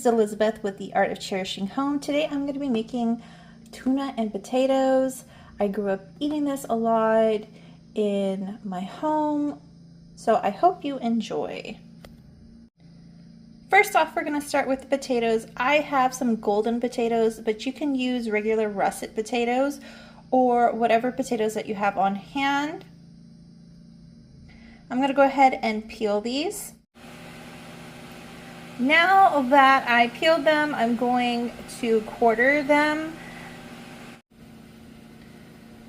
is Elizabeth with The Art of Cherishing Home. Today I'm going to be making tuna and potatoes. I grew up eating this a lot in my home, so I hope you enjoy. First off, we're going to start with the potatoes. I have some golden potatoes, but you can use regular russet potatoes or whatever potatoes that you have on hand. I'm going to go ahead and peel these. Now that I peeled them, I'm going to quarter them.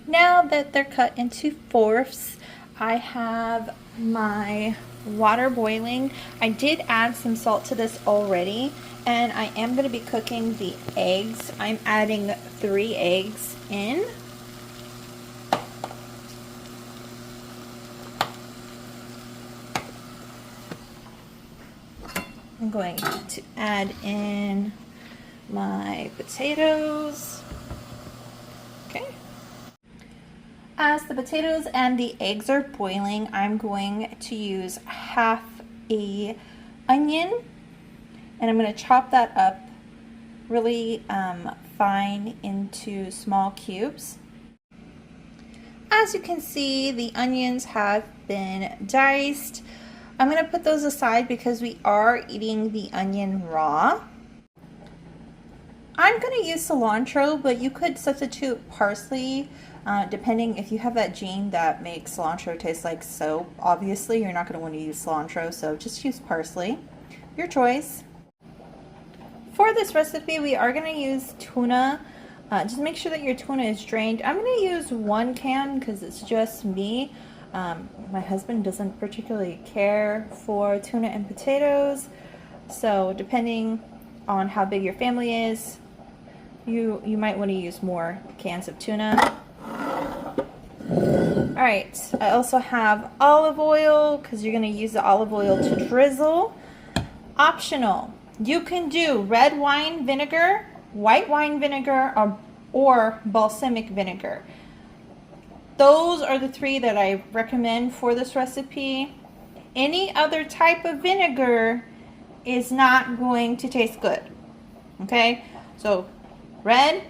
Now that they're cut into fourths, I have my water boiling. I did add some salt to this already, and I am going to be cooking the eggs. I'm adding 3 eggs in. I'm going to add in my potatoes. Okay. As the potatoes and the eggs are boiling, I'm going to use half an onion, and I'm going to chop that up really fine into small cubes. As you can see, the onions have been diced. I'm going to put those aside because we are eating the onion raw. I'm going to use cilantro, but you could substitute parsley, depending if you have that gene that makes cilantro taste like soap. Obviously, you're not going to want to use cilantro, so just use parsley. Your choice. For this recipe, we are going to use tuna. Just make sure that your tuna is drained. I'm going to use 1 can because it's just me. My husband doesn't particularly care for tuna and potatoes, so depending on how big your family is, you might want to use more cans of tuna. Alright, I also have olive oil because you're going to use the olive oil to drizzle. Optional. You can do red wine vinegar, white wine vinegar, or balsamic vinegar. Those are the 3 that I recommend for this recipe. Any other type of vinegar is not going to taste good. Okay, so red,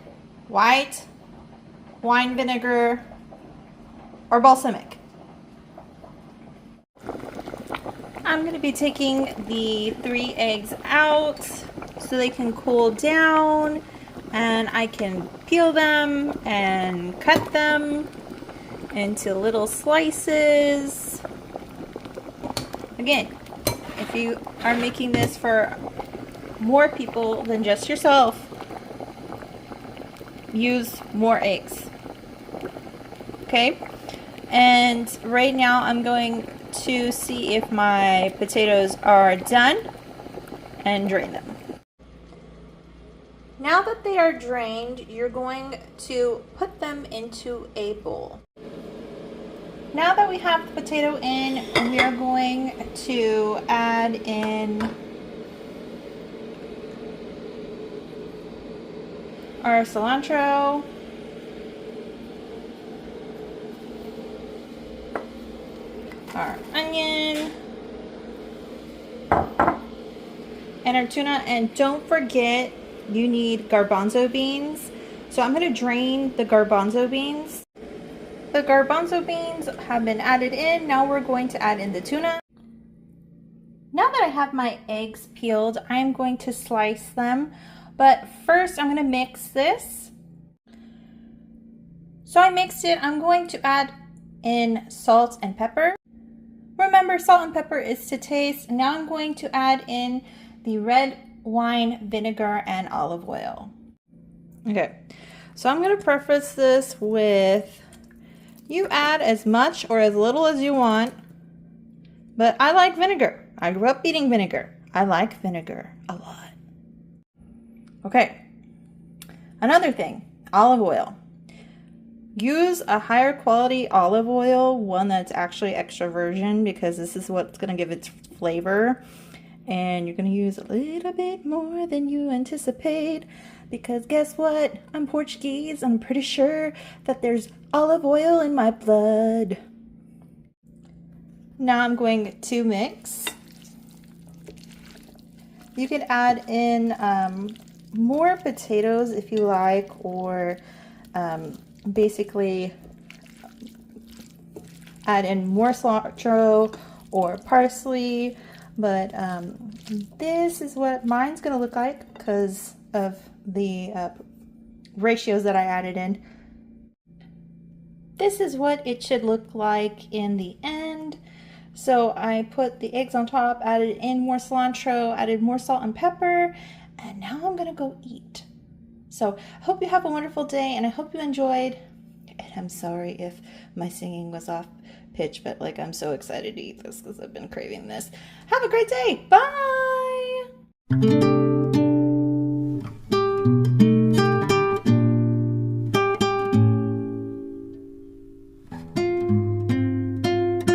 white, wine vinegar, or balsamic. I'm going to be taking the 3 eggs out so they can cool down and I can peel them and cut them into little slices. Again, if you are making this for more people than just yourself, use more eggs. Okay, and right now I'm going to see if my potatoes are done and drain them. Now that they are drained, you're going to put them into a bowl. Now that we have the potato in, we are going to add in our cilantro, our onion, and our tuna. And don't forget, you need garbanzo beans. So I'm going to drain the garbanzo beans. The garbanzo beans have been added in. Now we're going to add in the tuna. Now that I have my eggs peeled, I'm going to slice them. But first I'm going to mix this. So I mixed it. I'm going to add in salt and pepper. Remember, salt and pepper is to taste. Now I'm going to add in the red wine vinegar and olive oil. Okay, so I'm going to preface this with, you add as much or as little as you want, but I like vinegar. I grew up eating vinegar. I like vinegar a lot. Okay, another thing, olive oil. Use a higher quality olive oil, one that's actually extra virgin, because this is what's going to give its flavor. And you're going to use a little bit more than you anticipate, because guess what? I'm Portuguese. I'm pretty sure that there's olive oil in my blood. Now I'm going to mix. You could add in more potatoes if you like, or basically add in more cilantro or parsley. But this is what mine's gonna look like because of the ratios that I added in. This is what it should look like in the end. So I put the eggs on top, added in more cilantro, added more salt and pepper, and now I'm gonna go eat. So I hope you have a wonderful day, and I hope you enjoyed. And I'm sorry if my singing was off pitch, but like I'm so excited to eat this because I've been craving this. Have a great day. Bye.